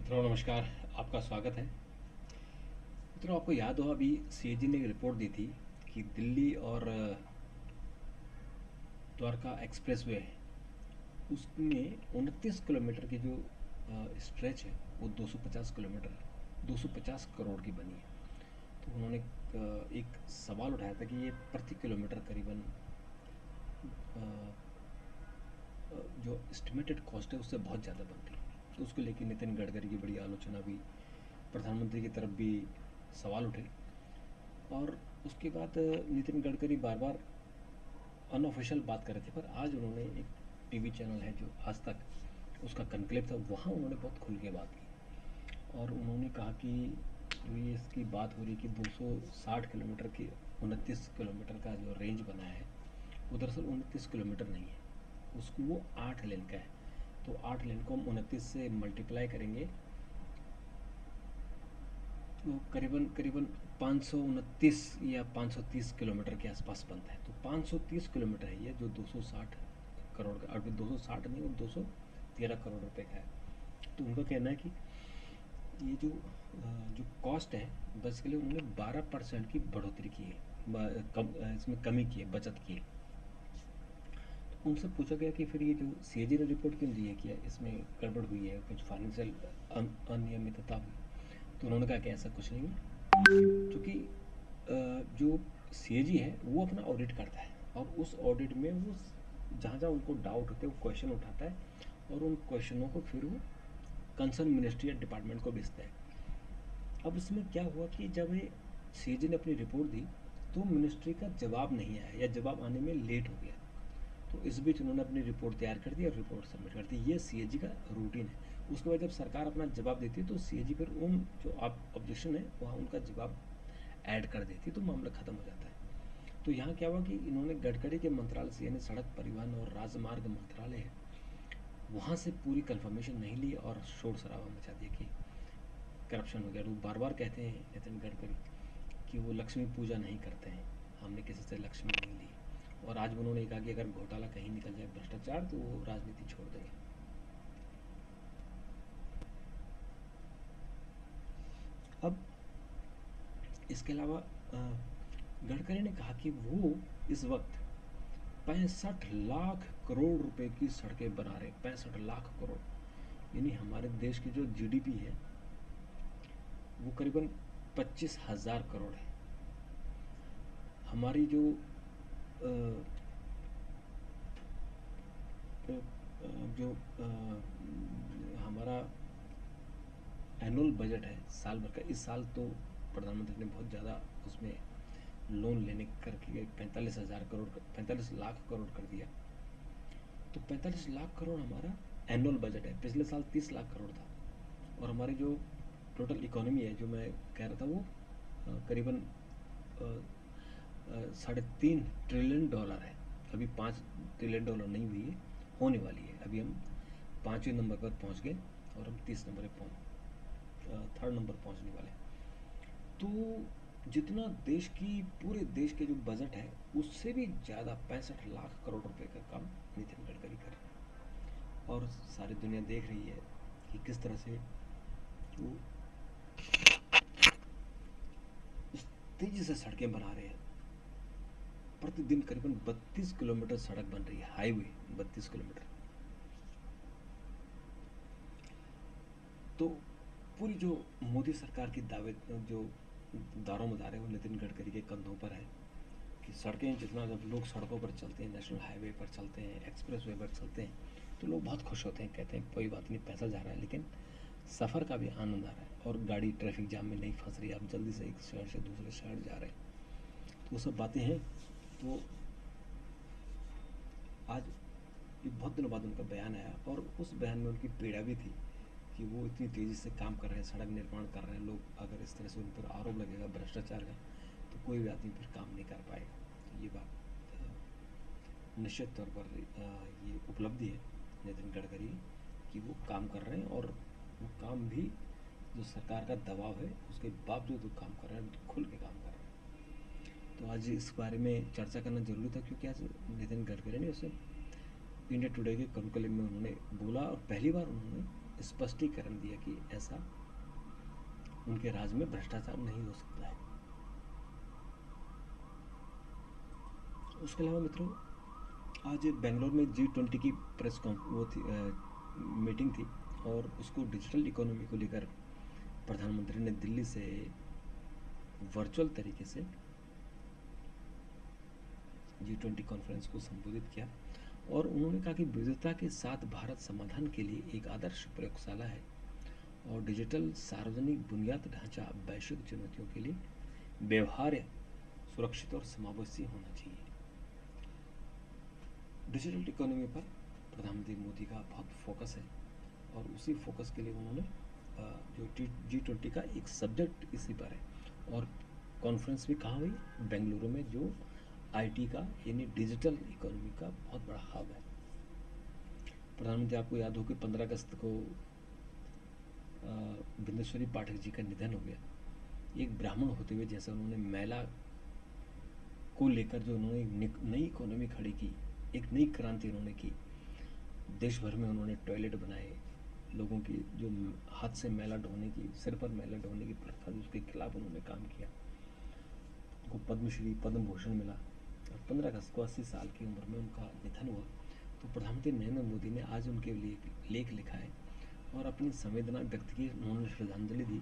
मित्रों नमस्कार। आपका स्वागत है। मित्रों आपको याद हो अभी सीएजी ने एक रिपोर्ट दी थी कि दिल्ली और द्वारका एक्सप्रेसवे है उसमें 29 किलोमीटर की जो स्ट्रेच है वो 250 किलोमीटर 250 करोड़ की बनी है। तो उन्होंने एक सवाल उठाया था कि ये प्रति किलोमीटर करीबन जो एस्टिमेटेड कॉस्ट है उससे बहुत ज़्यादा बन रही है। तो उसको लेकर नितिन गडकरी की बड़ी आलोचना भी, प्रधानमंत्री की तरफ भी सवाल उठे। और उसके बाद नितिन गडकरी बार बार अनऑफिशियल बात कर रहे थे, पर आज उन्होंने एक टीवी चैनल है जो आज तक, उसका कनक्लेव था, वहाँ उन्होंने बहुत खुल के बात की। और उन्होंने कहा कि ये इसकी बात हो रही कि 260 किलोमीटर की 29 किलोमीटर का जो रेंज बनाया है वो दरअसल 29 किलोमीटर नहीं है, उसको वो 8 लेन का है। तो 8 लेन को हम 29 से मल्टीप्लाई करेंगे तो करीबन करीबन 529 या 530 किलोमीटर के आसपास बनता है। तो 530 किलोमीटर है ये जो 260 करोड़ का, अभी 260 नहीं, वो 213 करोड़ रुपए का है। तो उनका कहना है कि ये जो कॉस्ट है बेसिकली उन्होंने 12% की बढ़ोतरी की है, इसमें कमी की है, बचत की है। तो उनसे पूछा गया कि फिर ये जो सीएजी ने रिपोर्ट क्यों दी है कि इसमें गड़बड़ हुई है, कुछ फाइनेंशियल अनियमितता हुई। तो उन्होंने कहा कि ऐसा कुछ नहीं है, क्योंकि जो सीएजी है वो अपना ऑडिट करता है और उस ऑडिट में वो जहाँ जहाँ उनको डाउट होते हैं वो क्वेश्चन उठाता है और उन क्वेश्चनों को फिर वो कंसर्न मिनिस्ट्री या डिपार्टमेंट को भेजता है। अब इसमें क्या हुआ कि जब ये सीएजी ने अपनी रिपोर्ट दी तो मिनिस्ट्री का जवाब नहीं आया या जवाब आने में लेट हो गया। तो इस बीच उन्होंने अपनी रिपोर्ट तैयार कर दी और रिपोर्ट सबमिट कर दी। ये सीएजी का रूटीन है। उसके बाद जब सरकार अपना जवाब देती है तो सीएजी फिर उन जो ऑब्जेक्शन है वहाँ उनका जवाब ऐड कर देती, तो मामला ख़त्म हो जाता है। तो यहाँ क्या हुआ कि इन्होंने गडकरी के मंत्रालय से, यानी सड़क परिवहन और राजमार्ग मंत्रालय है, वहाँ से पूरी कंफर्मेशन नहीं ली और शोर शराबा मचा दिया कि करप्शन हो गया। वो बार बार कहते हैं नितिन गडकरी कि वो लक्ष्मी पूजा नहीं करते हैं, हमने किसी से लक्ष्मी नहीं ली। और आज उन्होंने कहा कि अगर घोटाला कहीं निकल जाए, भ्रष्टाचार, तो वो राजनीति छोड़ देंगे। अब इसके अलावा गडकरी ने कहा कि वो इस वक्त 65 लाख करोड़ रुपए की सड़कें बना रहे। 65 लाख करोड़, यानी हमारे देश की जो जीडीपी है वो करीबन 25,000 करोड़ है। हमारी जो अ, अ, जो हमारा एनुअल बजट है साल भर का, इस साल तो प्रधानमंत्री ने बहुत ज़्यादा उसमें लोन लेने करके 45,000 करोड़, 45 लाख करोड़ कर दिया। तो 45 लाख करोड़ हमारा एनुअल बजट है। पिछले साल 30 लाख करोड़ था। और हमारी जो टोटल इकोनॉमी है, जो मैं कह रहा था, वो करीबन 3.5 ट्रिलियन डॉलर है। अभी 5 ट्रिलियन डॉलर नहीं हुई है, होने वाली है। अभी हम 5वें नंबर पर पहुंच गए और हम 30 नंबर पर थर्ड नंबर पहुंचने वाले हैं। तो जितना देश की, पूरे देश के जो बजट है उससे भी ज़्यादा 65 लाख करोड़ रुपए का काम नितिन गडकरी कर रहे हैं। और सारी दुनिया देख रही है कि किस तरह से वो इस तेज़ी से सड़कें बना रहे हैं। प्रतिदिन करीबन 32 किलोमीटर सड़क बन रही है, हाईवे 32 किलोमीटर। तो पूरी जो मोदी सरकार की दावे, जो दारों मदार है, वो नितिन गडकरी के कंधों पर है कि सड़कें, जितना जब लोग सड़कों पर चलते हैं, नेशनल हाईवे पर चलते हैं, एक्सप्रेस वे पर चलते हैं, तो लोग बहुत खुश होते हैं, कहते हैं कोई बात नहीं, पैसा जा रहा है, लेकिन सफ़र का भी आनंद आ रहा है और गाड़ी ट्रैफिक जाम में नहीं फंस रही, आप जल्दी से एक शहर से दूसरे शहर जा रहे हैं। तो वो सब बातें हैं। तो आज ये बहुत दिनों बाद उनका बयान आया और उस बयान में उनकी पीड़ा भी थी कि वो इतनी तेज़ी से काम कर रहे हैं, सड़क निर्माण कर रहे हैं, लोग अगर इस तरह से उन पर आरोप लगेगा भ्रष्टाचार का तो कोई भी आदमी फिर काम नहीं कर पाएगा। तो ये बात निश्चित तौर पर ये उपलब्धि है नितिन गडकरी कि वो काम कर रहे हैं और वो काम भी, जो सरकार का दबाव है उसके बावजूद वो काम कर रहे हैं, खुल के काम कर रहे हैं। तो आज इस बारे में चर्चा करना जरूरी था, क्योंकि आज नितिन गडकरी ने उसे इंडिया टुडे के कॉन्क्लेव में उन्होंने बोला और पहली बार उन्होंने स्पष्टीकरण दिया कि ऐसा उनके राज्य में भ्रष्टाचार नहीं हो सकता है। उसके अलावा मित्रों, आज बेंगलोर में G20 की मीटिंग थी और उसको डिजिटल इकोनॉमी को लेकर प्रधानमंत्री ने दिल्ली से वर्चुअल तरीके से G20 कॉन्फ्रेंस को संबोधित किया और उन्होंने कहा कि विविधता के साथ भारत समाधान के लिए एक आदर्श प्रयोगशाला है और डिजिटल सार्वजनिक बुनियादी ढांचा वैश्विक चुनौतियों के लिए व्यवहार्य, सुरक्षित और समावेशी होना चाहिए। डिजिटल इकोनॉमी पर प्रधानमंत्री मोदी का बहुत फोकस है और उसी फोकस के लिए उन्होंने जो G20 का एक सब्जेक्ट इसी पर है और कॉन्फ्रेंस भी कहाँ हुई? बेंगलुरु में, जो IT का यानी डिजिटल इकोनॉमी का बहुत बड़ा हब है। प्रधानमंत्री, आपको याद हो कि 15 अगस्त को बिंदेश्वरी पाठक जी का निधन हो गया। एक ब्राह्मण होते हुए जैसा उन्होंने महिला को लेकर जो उन्होंने नई इकोनॉमी खड़ी की, एक नई क्रांति उन्होंने की, देश भर में उन्होंने टॉयलेट बनाए, लोगों की जो हाथ से मैला ढोने की, सिर पर मैला ढोने की प्रथा थी उसके खिलाफ उन्होंने काम किया। उनको पद्मश्री, पद्म भूषण मिला और 15 अगस्त को 80 साल की उम्र में उनका निधन हुआ। तो प्रधानमंत्री नरेंद्र मोदी ने आज उनके लिए लेख लिखा है और अपनी संवेदना व्यक्त की, उन्होंने श्रद्धांजलि दी,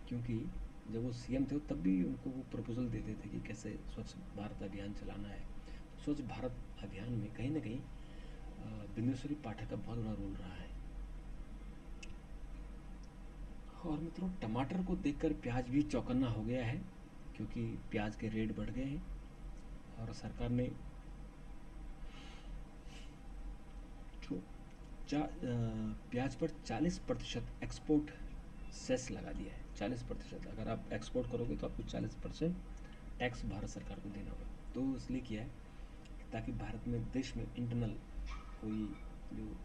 क्योंकि जब वो CM थे तब भी उनको वो प्रपोजल देते थे कि कैसे स्वच्छ भारत अभियान चलाना है। स्वच्छ भारत अभियान में कहीं ना कहीं बिंदेश्वरी पाठक का बहुत बड़ा रोल रहा है। और मित्रों, टमाटर को देखकर प्याज भी चौकन्ना हो गया है, क्योंकि प्याज के रेट बढ़ गए हैं और सरकार ने जो प्याज पर 40% एक्सपोर्ट सेस लगा दिया है। 40%, अगर आप एक्सपोर्ट करोगे तो आपको 40% टैक्स भारत सरकार को देना होगा। तो इसलिए किया है ताकि भारत में, देश में इंटरनल कोई जो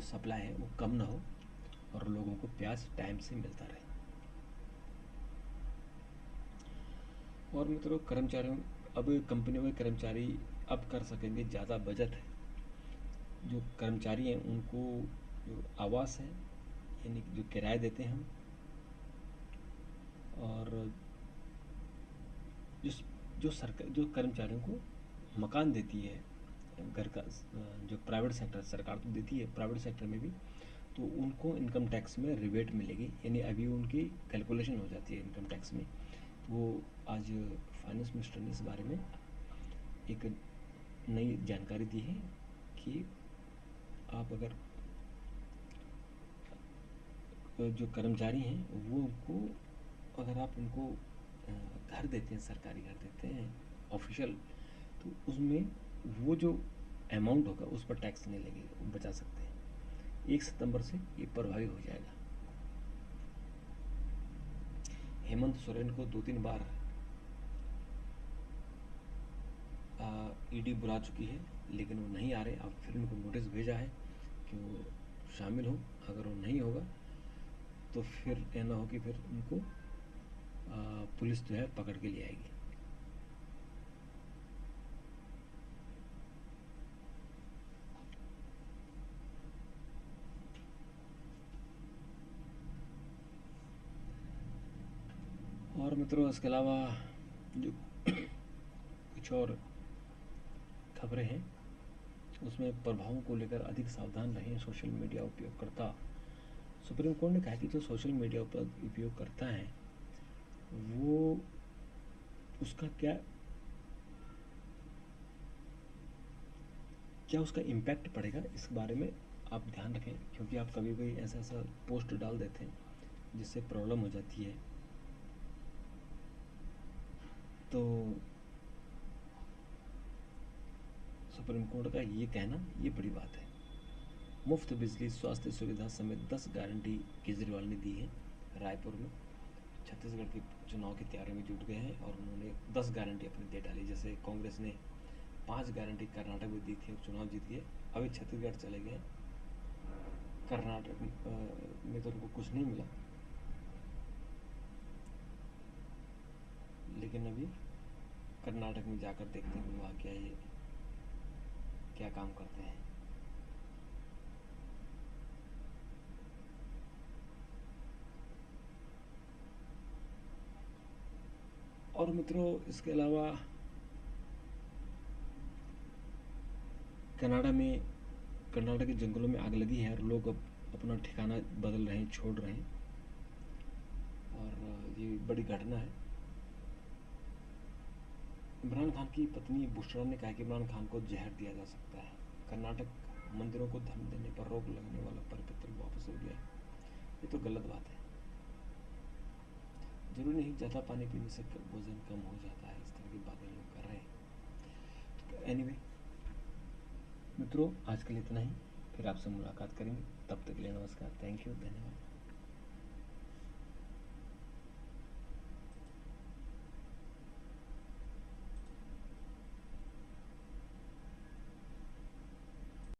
सप्लाई है वो कम ना हो और लोगों को प्याज टाइम से मिलता रहे। और मित्रों, कर्मचारियों, अब कंपनियों के कर्मचारी अब कर सकेंगे ज़्यादा बचत है। जो कर्मचारी हैं उनको जो आवास है, यानी जो किराया देते हैं हम, और जो कर्मचारियों को मकान देती है घर का, जो प्राइवेट सेक्टर, सरकार तो देती है प्राइवेट सेक्टर में भी, तो उनको इनकम टैक्स में रिबेट मिलेगी, यानी अभी उनकी कैलकुलेशन हो जाती है इनकम टैक्स में। तो वो आज फाइनेंस मिनिस्टर ने इस बारे में एक नई जानकारी दी है कि आप अगर जो कर्मचारी हैं वो उनको, अगर आप उनको घर देते हैं, सरकारी घर देते हैं ऑफिशियल, तो उसमें वो जो अमाउंट होगा उस पर टैक्स नहीं लगेगा, वो बचा सकते हैं। 1 सितंबर से ये प्रभावी हो जाएगा। हेमंत सोरेन को 2-3 बार ईडी बुला चुकी है, लेकिन वो नहीं आ रहे। अब फिर उनको नोटिस भेजा है कि वो शामिल हो। अगर वो नहीं होगा तो फिर कहना हो कि फिर उनको पुलिस जो है पकड़ के ले आएगी। और मित्रों, इसके अलावा जो कुछ और खबरें हैं उसमें प्रभावों को लेकर अधिक सावधान रहें सोशल मीडिया उपयोगकर्ता। सुप्रीम कोर्ट ने कहा कि जो सोशल मीडिया पर उपयोग करता है वो उसका क्या उसका इम्पैक्ट पड़ेगा, इस बारे में आप ध्यान रखें, क्योंकि आप कभी भी ऐसा पोस्ट डाल देते हैं जिससे प्रॉब्लम हो जाती है। तो सुप्रीम कोर्ट का ये कहना, ये बड़ी बात है। मुफ्त बिजली, स्वास्थ्य सुविधा समेत 10 गारंटी केजरीवाल ने दी है रायपुर में। छत्तीसगढ़ के चुनाव की तैयारी में जुट गए हैं और उन्होंने 10 गारंटी अपनी दे डाली। जैसे कांग्रेस ने 5 गारंटी कर्नाटक में दी थी और चुनाव जीत गए, अभी छत्तीसगढ़ चले गए। कर्नाटक में तो उनको कुछ नहीं मिला, लेकिन अभी कर्नाटक में जाकर देखते हैं वहाँ क्या काम करते हैं। और मित्रों, इसके अलावा कनाडा के जंगलों में आग लगी है और लोग अब अपना ठिकाना बदल रहे हैं, छोड़ रहे हैं, और ये बड़ी घटना है। इमरान खान की पत्नी बुशरा ने कहा कि इमरान खान को जहर दिया जा सकता है। कर्नाटक मंदिरों को धर्म देने पर रोक लगने वाला परिपत्र वापस हो गया। ये तो गलत बात है। जरूरी नहीं ज़्यादा पानी पीने से वजन कम हो जाता है, इस तरह की बातें लोग कर रहे हैं। एनीवे मित्रों, आज के लिए इतना ही, फिर आपसे मुलाकात करेंगे। तब तक के लिए नमस्कार, थैंक यू, धन्यवाद।